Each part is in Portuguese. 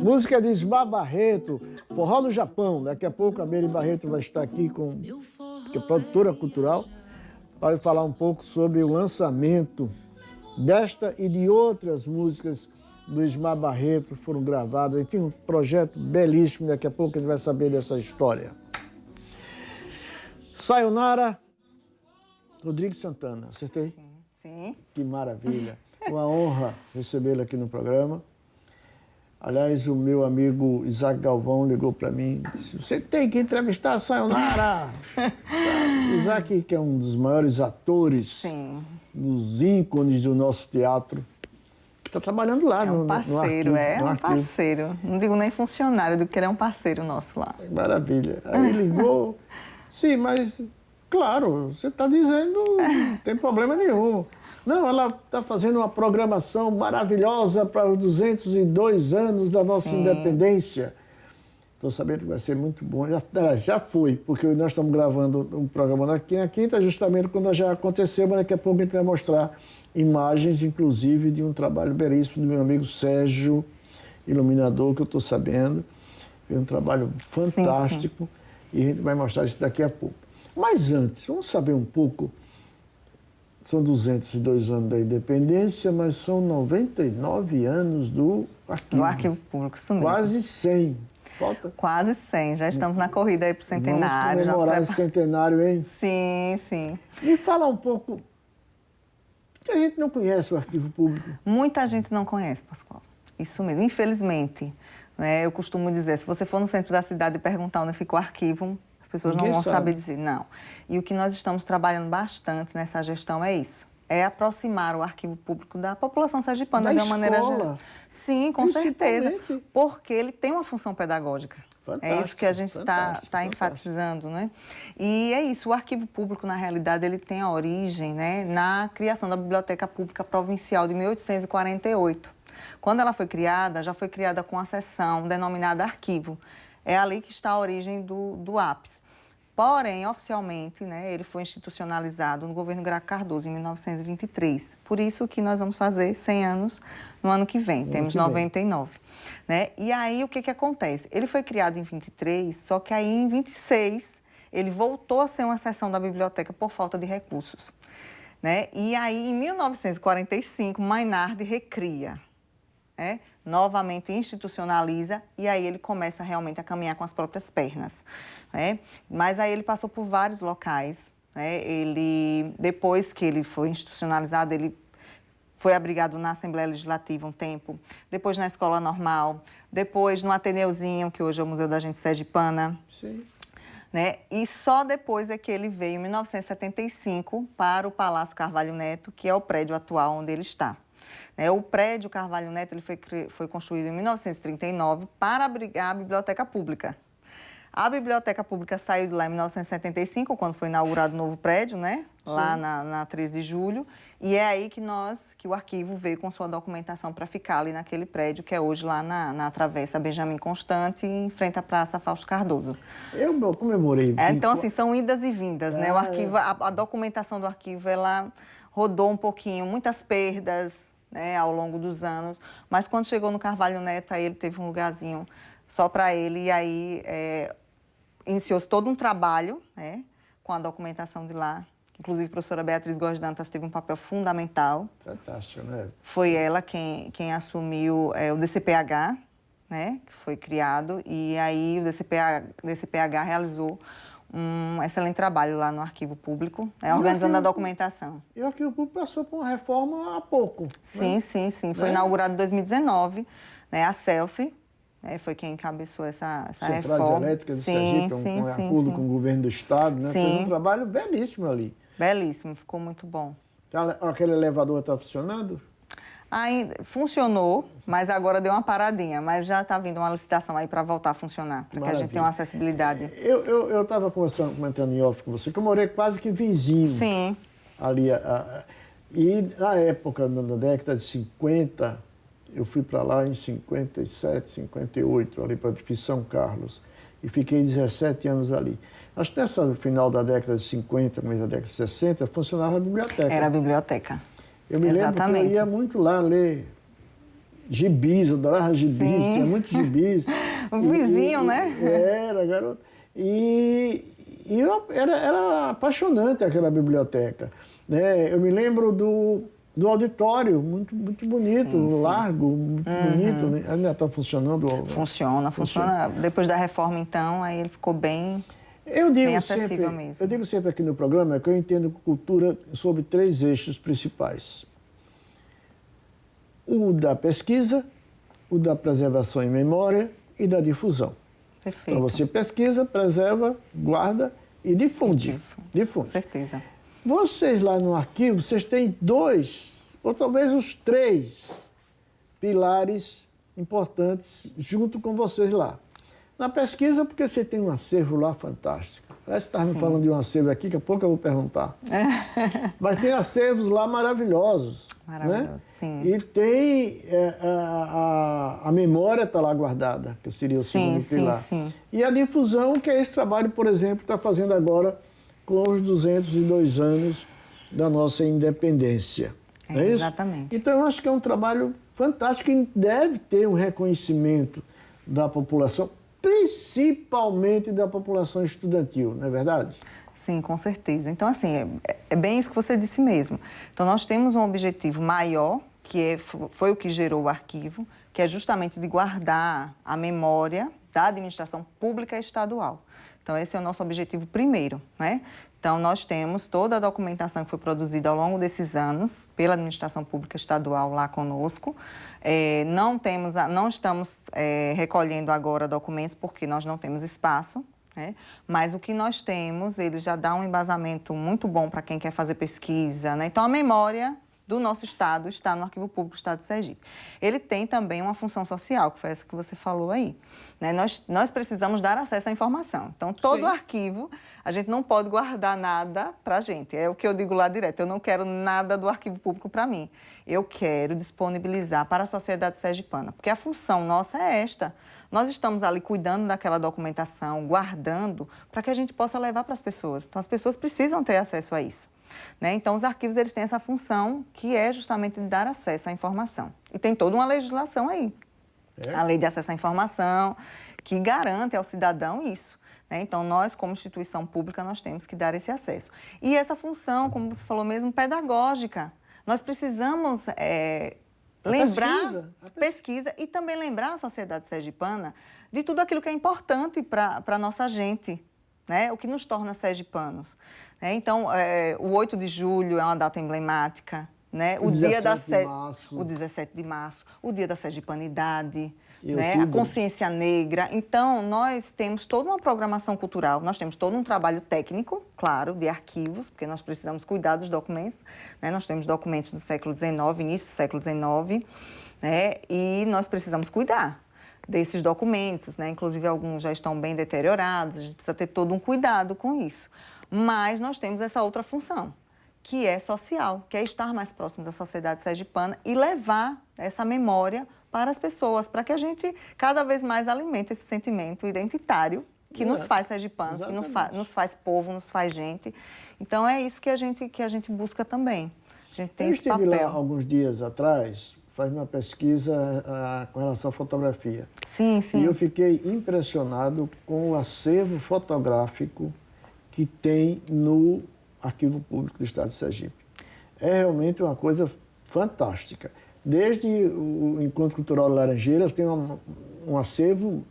Música de Ismar Barreto, Forró do Japão. Daqui a pouco a Meire Barreto vai estar aqui, que é produtora cultural, para falar um pouco sobre o lançamento desta e de outras músicas do Ismar Barreto que foram gravadas. Enfim, um projeto belíssimo. Daqui a pouco a gente vai saber dessa história. Sayonara, Rodrigues Santana. Acertei? Sim. Sim. Que maravilha. Uma honra recebê-lo aqui no programa. Aliás, o meu amigo Isaac Galvão ligou para mim e disse: você tem que entrevistar a Sayonara. Isaac, que é um dos maiores atores, Sim, dos ícones do nosso teatro, que está trabalhando lá no parceiro, no arquivo. Parceiro. Não digo nem funcionário, digo que ele é um parceiro nosso lá. Maravilha. Aí ligou. Sim, mas, claro, você está dizendo, não tem problema nenhum. Não, ela está fazendo uma programação maravilhosa para os 202 anos da nossa independência. Estou sabendo que vai ser muito bom. Já foi, porque nós estamos gravando um programa na quinta, justamente quando já aconteceu, mas daqui a pouco a gente vai mostrar imagens, inclusive, de um trabalho belíssimo do meu amigo Sérgio, iluminador, que eu estou sabendo. Foi um trabalho fantástico. Sim. E a gente vai mostrar isso daqui a pouco. Mas antes, vamos saber um pouco. São 202 anos da independência, mas são 99 anos do arquivo. Do arquivo público, isso mesmo. Quase 100. Falta? Quase 100. Já estamos na corrida aí para o centenário. Vamos comemorar esse centenário, hein? Sim, sim. Me fala um pouco, porque a gente não conhece o arquivo público. Muita gente não conhece, Pascoal. Isso mesmo, infelizmente. Eu costumo dizer, se você for no centro da cidade e perguntar onde fica o arquivo, as pessoas não vão saber dizer, não. E o que nós estamos trabalhando bastante nessa gestão é isso, é aproximar o arquivo público da população sergipana de uma maneira geral. Sim, com certeza, porque ele tem uma função pedagógica. Fantástico, é isso que a gente está enfatizando, né? E é isso, o arquivo público, na realidade, ele tem a origem, né, na criação da Biblioteca Pública Provincial de 1848. Quando ela foi criada, já foi criada com a seção denominada arquivo. É ali que está a origem do APS. Porém, oficialmente, né, ele foi institucionalizado no governo Graco Cardoso, em 1923. Por isso que nós vamos fazer 100 anos no ano que vem, temos 99. Né? E aí, o que acontece? Ele foi criado em 23, só que aí em 26, ele voltou a ser uma seção da biblioteca por falta de recursos. Né? E aí, em 1945, Maynard recria. Novamente institucionaliza e aí ele começa realmente a caminhar com as próprias pernas. Mas aí ele passou por vários locais. Depois que ele foi institucionalizado, ele foi abrigado na Assembleia Legislativa um tempo, depois na Escola Normal, depois no Ateneuzinho, que hoje é o Museu da Gente Sergipana. Sim. E só depois é que ele veio, em 1975, para o Palácio Carvalho Neto, que é o prédio atual onde ele está. O prédio Carvalho Neto ele foi construído em 1939 para abrigar a Biblioteca Pública. A Biblioteca Pública saiu de lá em 1975, quando foi inaugurado o novo prédio, né? Lá na 13 de julho. E é aí que o arquivo veio com sua documentação para ficar ali naquele prédio, que é hoje lá na Travessa Benjamin Constant, em frente à Praça Fausto Cardoso. Eu comemorei. Então, assim, são idas e vindas, né? O arquivo, a documentação do arquivo, ela rodou um pouquinho, muitas perdas, né, ao longo dos anos, mas quando chegou no Carvalho Neto, aí ele teve um lugarzinho só para ele, e aí iniciou-se todo um trabalho, né, com a documentação de lá. Inclusive, a professora Beatriz Góes Dantas teve um papel fundamental. Fantástico, né? Foi ela quem assumiu o DCPH, né, que foi criado, e aí o DCPH realizou um excelente trabalho lá no Arquivo Público, organizando a documentação. E o Arquivo Público passou por uma reforma há pouco. Sim, sim. Foi inaugurado em 2019, né? A Celsi foi quem encabeçou essa reforma. Centrais Elétricas de Sergipe, com o governo do Estado, né? Fez um trabalho belíssimo ali. Belíssimo, ficou muito bom. Aquele elevador está funcionando? Ainda funcionou, mas agora deu uma paradinha. Mas já está vindo uma licitação aí para voltar a funcionar, para que a gente tenha uma acessibilidade. Eu estava comentando em off com você, que eu morei quase que vizinho. Sim. Ali. E na época, na década de 50, eu fui para lá em 57, 58, ali para São Carlos. E fiquei 17 anos ali. Acho que nessa final da década de 50, começo da década de 60, funcionava a biblioteca. Era a biblioteca. Eu me lembro que eu ia muito lá ler gibis, eu adorava gibis, Sim. tinha muitos gibis. Um vizinho, né? Era, garoto. E eu era apaixonante aquela biblioteca. Né? Eu me lembro do auditório, muito bonito, Sim. largo, muito bonito. Né? Ainda está funcionando? Funciona. Depois da reforma, então, aí ele ficou bem acessível mesmo. Eu digo sempre aqui no programa que eu entendo cultura sobre 3 eixos principais. O da pesquisa, o da preservação em memória e da difusão. Perfeito. Então você pesquisa, preserva, guarda e difunde. Com certeza. Vocês lá no arquivo, vocês têm 2, ou talvez os 3 pilares importantes junto com vocês lá. Na pesquisa, porque você tem um acervo lá fantástico. Parece que estava me falando de um acervo aqui, daqui a pouco eu vou perguntar. Mas tem acervos lá maravilhosos. Maravilhoso, né? Sim. E tem a memória está lá guardada, que seria o segundo pilar. Sim. E a difusão, que é esse trabalho, por exemplo, que está fazendo agora com os 202 anos da nossa independência. Não é isso? Exatamente. Então, eu acho que é um trabalho fantástico e deve ter um reconhecimento da população, principalmente da população estudantil, não é verdade? Sim, com certeza. Então, assim, é bem isso que você disse mesmo. Então, nós temos um objetivo maior, que foi o que gerou o arquivo, que é justamente de guardar a memória da administração pública estadual. Então, esse é o nosso objetivo primeiro, né? Então, nós temos toda a documentação que foi produzida ao longo desses anos pela administração pública estadual lá conosco. Não estamos recolhendo agora documentos porque nós não temos espaço, né? Mas o que nós temos, ele já dá um embasamento muito bom para quem quer fazer pesquisa, né? Então, a memória do nosso Estado está no Arquivo Público do Estado de Sergipe. Ele tem também uma função social, que foi essa que você falou aí, né? Nós precisamos dar acesso à informação. Então, todo arquivo, a gente não pode guardar nada para a gente. É o que eu digo lá direto, eu não quero nada do Arquivo Público para mim. Eu quero disponibilizar para a sociedade sergipana, porque a função nossa é esta. Nós estamos ali cuidando daquela documentação, guardando, para que a gente possa levar para as pessoas. Então, as pessoas precisam ter acesso a isso. Né? Então, os arquivos eles têm essa função que é justamente de dar acesso à informação. E tem toda uma legislação aí. A Lei de Acesso à Informação, que garante ao cidadão isso. Né? Então, nós, como instituição pública, nós temos que dar esse acesso. E essa função, como você falou mesmo, pedagógica. Nós precisamos lembrar a pesquisa e também lembrar a sociedade sergipana de tudo aquilo que é importante para a nossa gente, né? O que nos torna sergipanos. Então, o 8 de julho é uma data emblemática, né? O 17 de março, o dia da sergipanidade, né? A consciência negra. Então, nós temos toda uma programação cultural, nós temos todo um trabalho técnico, claro, de arquivos, porque nós precisamos cuidar dos documentos, né? Nós temos documentos do século XIX, início do século XIX, né? E nós precisamos cuidar desses documentos, né? Inclusive alguns já estão bem deteriorados, a gente precisa ter todo um cuidado com isso. Mas nós temos essa outra função, que é social, que é estar mais próximo da sociedade sergipana e levar essa memória para as pessoas, para que a gente cada vez mais alimente esse sentimento identitário que nos faz sergipanos, que nos faz povo, nos faz gente. Então, é isso que a gente busca também. A gente tem esse papel. Eu estive lá alguns dias atrás, fazendo uma pesquisa com relação à fotografia. Sim. E eu fiquei impressionado com o acervo fotográfico que tem no Arquivo Público do Estado de Sergipe. É realmente uma coisa fantástica. Desde o Encontro Cultural de Laranjeiras tem um acervo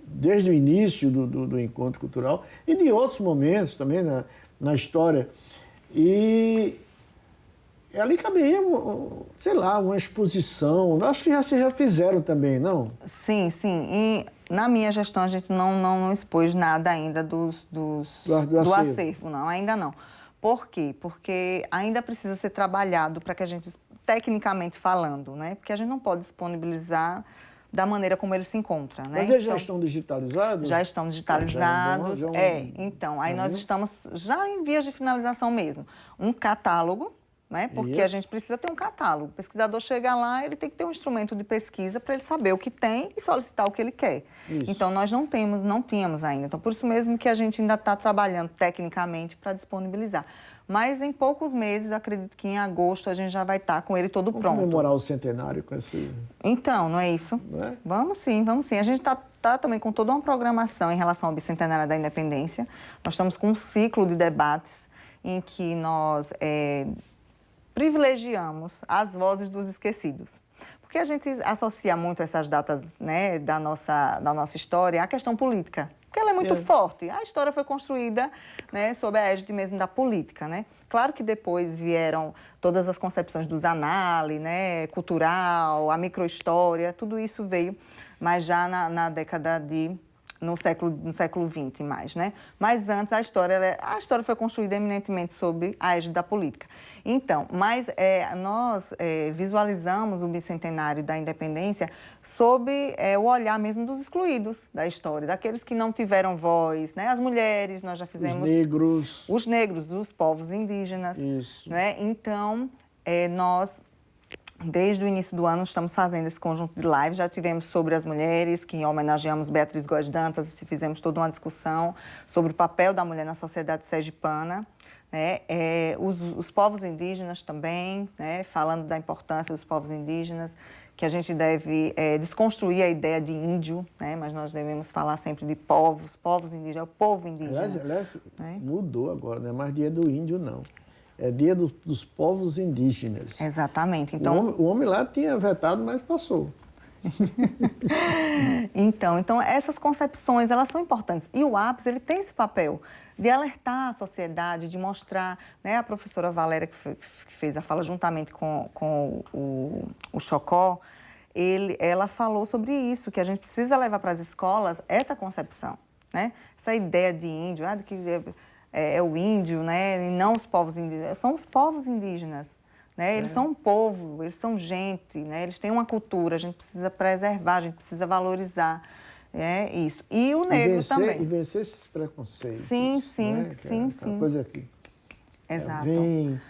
desde o início do Encontro Cultural e de outros momentos também na história. E ali caberia, sei lá, uma exposição. Acho que vocês já fizeram também, não? Sim. E na minha gestão, a gente não expôs nada ainda do acervo, não, ainda não. Por quê? Porque ainda precisa ser trabalhado para que a gente, tecnicamente falando, né? Porque a gente não pode disponibilizar da maneira como ele se encontra, né? Mas eles já estão digitalizados? Já estão digitalizados. Então, aí nós estamos já em vias de finalização mesmo. Um catálogo, né? Porque a gente precisa ter um catálogo. O pesquisador chega lá, ele tem que ter um instrumento de pesquisa para ele saber o que tem e solicitar o que ele quer. Isso. Então, nós não tínhamos ainda. Então, por isso mesmo que a gente ainda está trabalhando tecnicamente para disponibilizar. Mas em poucos meses, acredito que em agosto, a gente já vai estar com ele todo pronto. Vamos comemorar o centenário com esse... Então, não é isso? Não é? Vamos sim, vamos sim. A gente está também com toda uma programação em relação ao Bicentenário da Independência. Nós estamos com um ciclo de debates em que nós privilegiamos as vozes dos esquecidos. Porque a gente associa muito essas datas, né, da nossa história à questão política. Porque ela é muito forte. A história foi construída, né, sob a égide mesmo da política, né? Claro que depois vieram todas as concepções do Zanalli, né, cultural, a microhistória, tudo isso veio, mas já na década no século XX mais, né? Mas antes a história foi construída eminentemente sob a égide da política. Então, mas nós visualizamos o bicentenário da independência sob o olhar mesmo dos excluídos da história, daqueles que não tiveram voz, né? As mulheres, nós já fizemos... Os negros, os povos indígenas. Isso. Né? Então, nós... Desde o início do ano, estamos fazendo esse conjunto de lives. Já tivemos sobre as mulheres, que homenageamos Beatriz Góes Dantas, e fizemos toda uma discussão sobre o papel da mulher na sociedade sergipana. Né? Os povos indígenas também, né? Falando da importância dos povos indígenas, que a gente deve desconstruir a ideia de índio, né? Mas nós devemos falar sempre de povos indígenas, é o povo indígena. Aliás, mudou agora, não é mais dia do índio, não. É dia dos povos indígenas. Exatamente. Então, o homem lá tinha vetado, mas passou. Então, essas concepções, elas são importantes. E o APS, ele tem esse papel de alertar a sociedade, de mostrar, né, a professora Valéria, que fez a fala juntamente com o Chocó, ela falou sobre isso, que a gente precisa levar para as escolas essa concepção, né? Essa ideia de índio, de que é o índio, né, e não os povos indígenas. São os povos indígenas, né? Eles são um povo, eles são gente, né? Eles têm uma cultura, a gente precisa preservar, a gente precisa valorizar, isso. E o negro também. E vencer esses preconceitos. Sim, né? sim. Coisa aqui. Exato. Vem...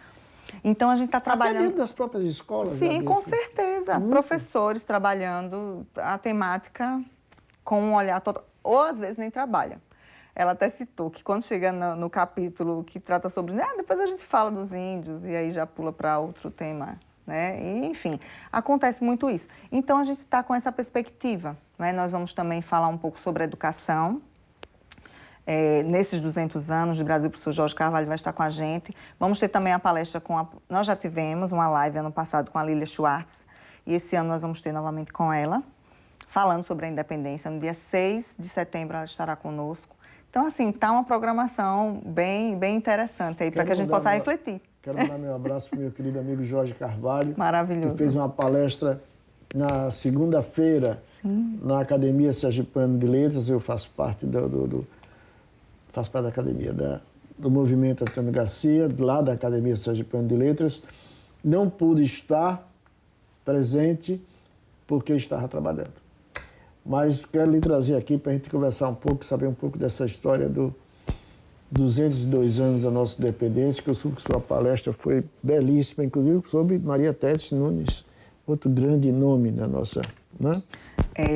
Então, a gente está trabalhando... Até dentro das próprias escolas. Sim, com certeza. Professores trabalhando a temática com um olhar total... Ou, às vezes, nem trabalha. Ela até citou que quando chega no capítulo que trata sobre... depois a gente fala dos índios e aí já pula para outro tema, né? E, enfim, acontece muito isso. Então, a gente está com essa perspectiva, né? Nós vamos também falar um pouco sobre a educação. Nesses 200 anos de Brasil, o professor Jorge Carvalho vai estar com a gente. Vamos ter também a palestra Nós já tivemos uma live ano passado com a Lília Schwartz e esse ano nós vamos ter novamente com ela, falando sobre a independência. No dia 6 de setembro ela estará conosco. Então, assim, está uma programação bem interessante aí para que a gente possa refletir. Quero mandar meu abraço para o meu querido amigo Jorge Carvalho. Maravilhoso. Que fez uma palestra na segunda-feira na Academia Sergipana de Letras. Eu faço parte faço parte da academia, do movimento Antônio Garcia, lá da Academia Sergipana de Letras. Não pude estar presente porque estava trabalhando. Mas quero lhe trazer aqui para a gente conversar um pouco, saber um pouco dessa história dos 202 anos da nossa independência, que eu soube que sua palestra foi belíssima, inclusive sobre Maria Teresa Nunes, outro grande nome da nossa... Né?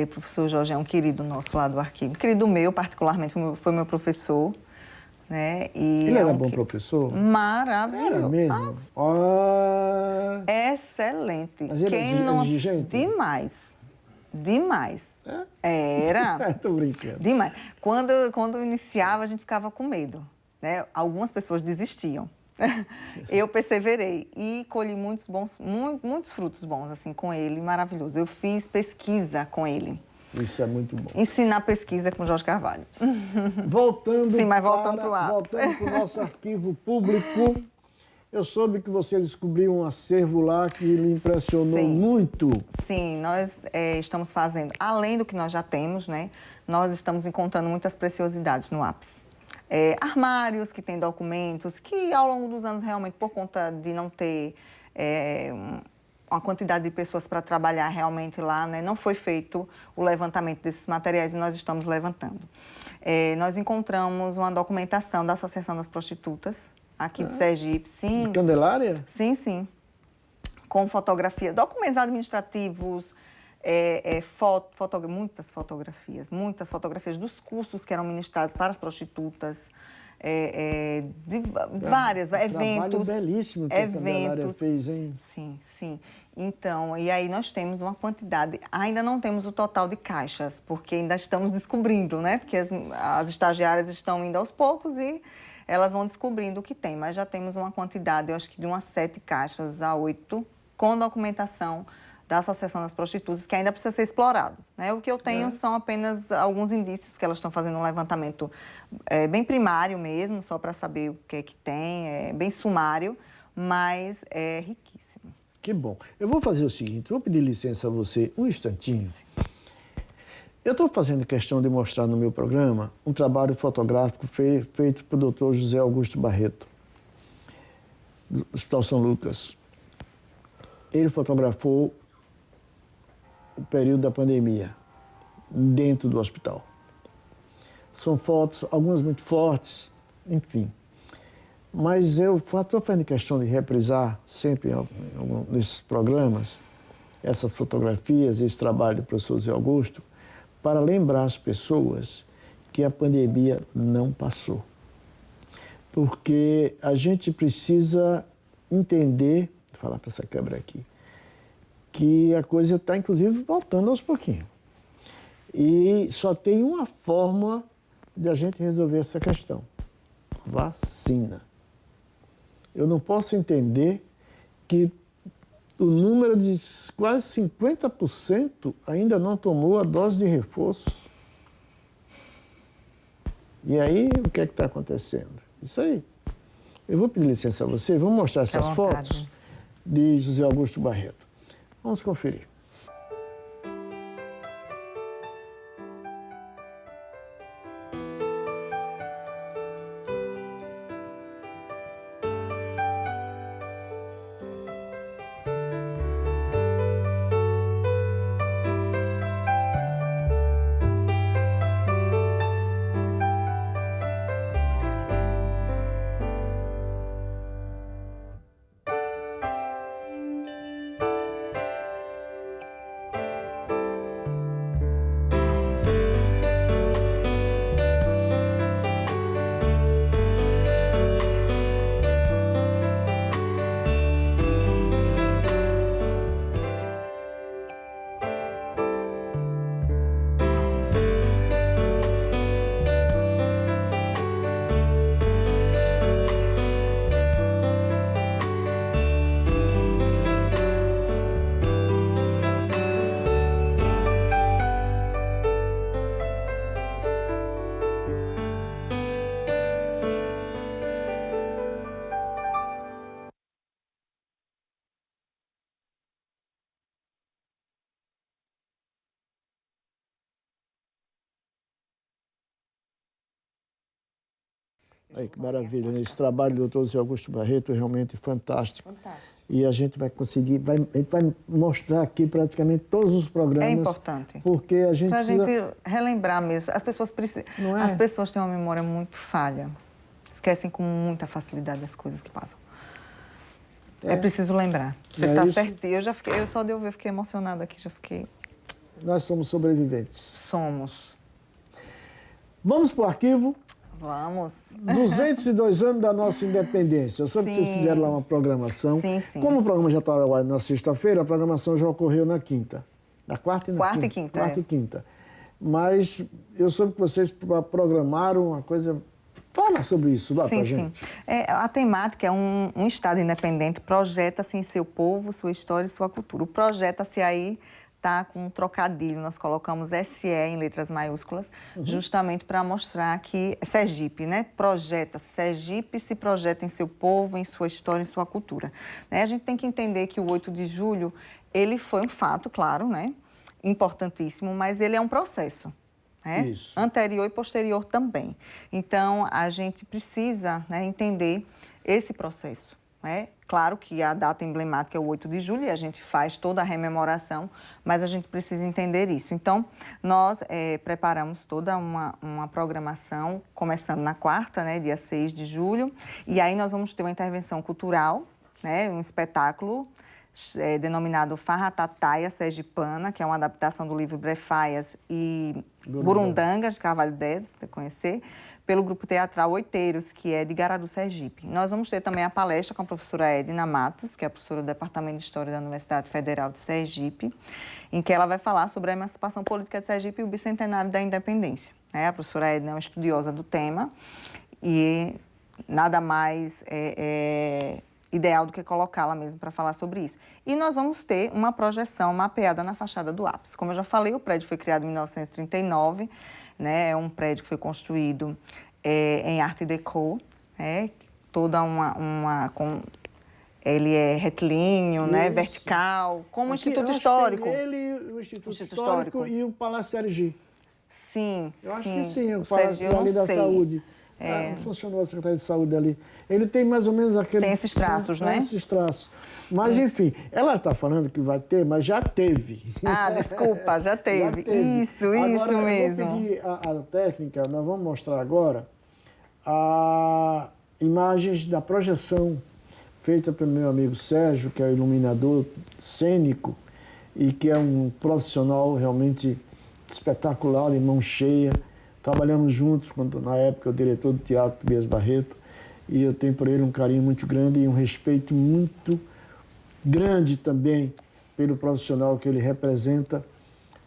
Professor Jorge é um querido nosso lá do arquivo. Querido meu, particularmente, foi meu professor. Né? E ele era bom professor? Maravilhoso. Era mesmo? Excelente. Mas ele era exigente? Demais. Era. Tô brincando. Demais. Quando eu iniciava, a gente ficava com medo. Né? Algumas pessoas desistiam. Eu perseverei e colhi muitos frutos bons assim com ele, maravilhoso. Eu fiz pesquisa com ele. Isso é muito bom. Ensinar pesquisa com Jorge Carvalho. Voltando para o nosso arquivo público, eu soube que você descobriu um acervo lá que lhe impressionou muito. Sim, nós estamos fazendo, além do que nós já temos, né? Nós estamos encontrando muitas preciosidades no APS. Armários que têm documentos que, ao longo dos anos, realmente, por conta de não ter uma quantidade de pessoas para trabalhar realmente lá, né, não foi feito o levantamento desses materiais e nós estamos levantando. Nós encontramos uma documentação da Associação das Prostitutas, aqui de Sergipe, sim. Candelária? Sim, sim. Com fotografia, documentos administrativos, muitas fotografias dos cursos que eram ministrados para as prostitutas, várias, eventos. Trabalho belíssimo que a Candelária fez, hein? Sim, sim. Então, e aí nós temos uma quantidade, ainda não temos o total de caixas, porque ainda estamos descobrindo, né? Porque as estagiárias estão indo aos poucos e elas vão descobrindo o que tem, mas já temos uma quantidade, eu acho que de umas 7 caixas a 8, com documentação da Associação das Prostitutas, que ainda precisa ser explorado, né? O que eu tenho são apenas alguns indícios que elas estão fazendo um levantamento bem primário mesmo, só para saber o que é que tem, bem sumário, mas é riquíssimo. Que bom. Eu vou fazer o seguinte, vou pedir licença a você um instantinho. Eu estou fazendo questão de mostrar no meu programa um trabalho fotográfico feito pelo Dr. José Augusto Barreto, do Hospital São Lucas. Ele fotografou o período da pandemia dentro do hospital. São fotos, algumas muito fortes, enfim. Mas eu estou fazendo questão de reprisar sempre nesses programas essas fotografias, esse trabalho do professor José Augusto, para lembrar as pessoas que a pandemia não passou. Porque a gente precisa entender, vou falar para essa câmera aqui, que a coisa está, inclusive, voltando aos pouquinhos. E só tem uma forma de a gente resolver essa questão: vacina. Eu não posso entender que o número de quase 50% ainda não tomou a dose de reforço. E aí, o que é que está acontecendo? Isso aí. Eu vou pedir licença a você, vamos mostrar essas fotos de José Augusto Barreto. Vamos conferir. Aí, que maravilha, né? Esse trabalho do Dr. José Augusto Barreto é realmente fantástico. Fantástico. E a gente vai conseguir, a gente vai mostrar aqui praticamente todos os programas. É importante. Porque a gente precisa... gente relembrar mesmo. As pessoas precisam... Não é? As pessoas têm uma memória muito falha. Esquecem com muita facilidade as coisas que passam. É preciso lembrar. Você está certinho. Eu só de eu ver, fiquei emocionada aqui, já fiquei... Nós somos sobreviventes. Somos. Vamos para o arquivo. Vamos. 202 anos da nossa independência. Eu soube que vocês fizeram lá uma programação. Sim, sim. Como o programa já estava na sexta-feira, a programação já ocorreu na quinta. Na quarta e na Quarta quinta. e quinta. Quarta e quinta. Mas eu soube que vocês programaram uma coisa... Fala sobre isso lá pra gente. Sim. A temática é um Estado independente, projeta-se em seu povo, sua história e sua cultura. O projeta-se aí está com um trocadilho, nós colocamos SE em letras maiúsculas, justamente para mostrar que Sergipe, né? Sergipe se projeta em seu povo, em sua história, em sua cultura. Né? A gente tem que entender que o 8 de julho, ele foi um fato, claro, né? Importantíssimo, mas ele é um processo. Né? Isso. Anterior e posterior também. Então, a gente precisa, né, entender esse processo. né? Claro que a data emblemática é o 8 de julho e a gente faz toda a rememoração, mas a gente precisa entender isso. Então, nós preparamos toda uma programação, começando na quarta, né, dia 6 de julho, e aí nós vamos ter uma intervenção cultural, né, um espetáculo denominado Farratataya Sergipana, que é uma adaptação do livro Brefaias e Burundangas, de Carvalho Dez, de conhecer, pelo grupo teatral Oiteiros, que é de Gararu, Sergipe. Nós vamos ter também a palestra com a professora Edna Matos, que é a professora do Departamento de História da Universidade Federal de Sergipe, em que ela vai falar sobre a emancipação política de Sergipe e o bicentenário da independência. A professora Edna é uma estudiosa do tema e nada mais ideal do que colocá-la mesmo para falar sobre isso. E nós vamos ter uma projeção mapeada na fachada do ápice. Como eu já falei, o prédio foi criado em 1939, né? É um prédio que foi construído em arte déco, né? Toda ele é retilíneo, né? Vertical, como um instituto histórico. Ele, o Instituto Histórico e o Palácio Sergi. Sim, eu acho que sim, o Palácio ali da Saúde. Funcionou a Secretaria de Saúde ali. Ele tem mais ou menos aquele... Tem esses traços, né? Esses traços. Mas, enfim, ela está falando que vai ter, mas já teve. Desculpa, já teve. Já teve. Isso agora, mesmo. Eu vou pedir a técnica, nós vamos mostrar agora as imagens da projeção feita pelo meu amigo Sérgio, que é iluminador cênico e que é um profissional realmente espetacular, de mão cheia. Trabalhamos juntos, quando na época o diretor do Teatro Tobias Barreto, e eu tenho por ele um carinho muito grande e um respeito muito grande também pelo profissional que ele representa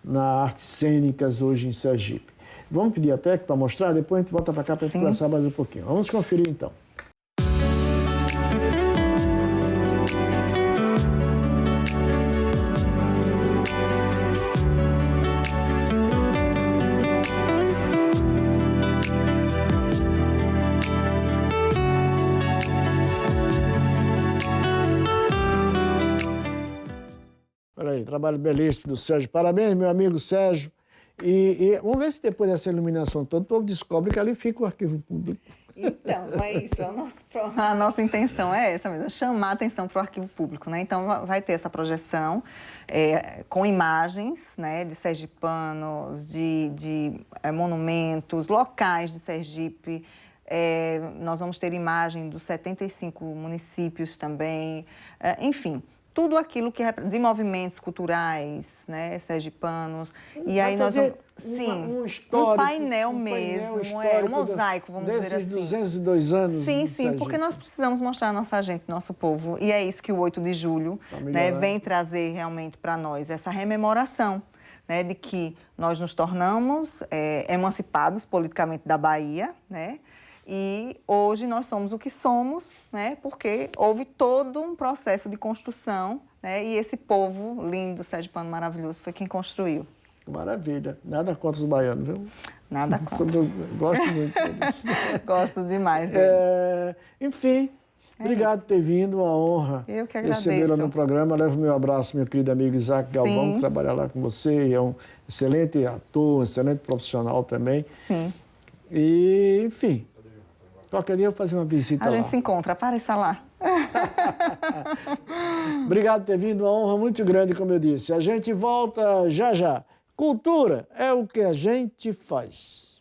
na artes cênicas hoje em Sergipe. Vamos pedir a técnica para mostrar, depois a gente volta para cá para conversar mais um pouquinho. Vamos conferir então. Trabalho belíssimo do Sérgio. Parabéns, meu amigo Sérgio. E vamos ver se depois dessa iluminação toda, o povo descobre que ali fica o arquivo público. Então, é isso. A nossa intenção é essa mesmo, chamar a atenção para o arquivo público, né? Então, vai ter essa projeção com imagens, né, de sergipanos, de monumentos, locais de Sergipe. Nós vamos ter imagem dos 75 municípios também, enfim. Tudo aquilo que de movimentos culturais, né, sergipanos. E aí nós vamos... Sim, um painel mesmo, um mosaico, vamos dizer assim. Desses 202 anos. Sim, porque nós precisamos mostrar a nossa gente, nosso povo. E é isso que o 8 de julho, né, vem trazer realmente para nós, essa rememoração, né, de que nós nos tornamos emancipados politicamente da Bahia, né? E hoje nós somos o que somos, né? Porque houve todo um processo de construção, né? E esse povo lindo, sergipano, maravilhoso, foi quem construiu. Maravilha. Nada contra os baianos, viu? Nada contra. Gosto muito deles. Gosto demais deles. Enfim, obrigado por ter vindo, uma honra. Eu que agradeço. Recebê-la no programa. Levo o meu abraço, meu querido amigo Isaac Galvão, que trabalha lá com você. É um excelente ator, um excelente profissional também. Sim. E, enfim... Qualquer dia eu vou fazer uma visita lá. A gente se encontra, apareça lá. Obrigado por ter vindo, uma honra muito grande, como eu disse. A gente volta já já. Cultura é o que a gente faz.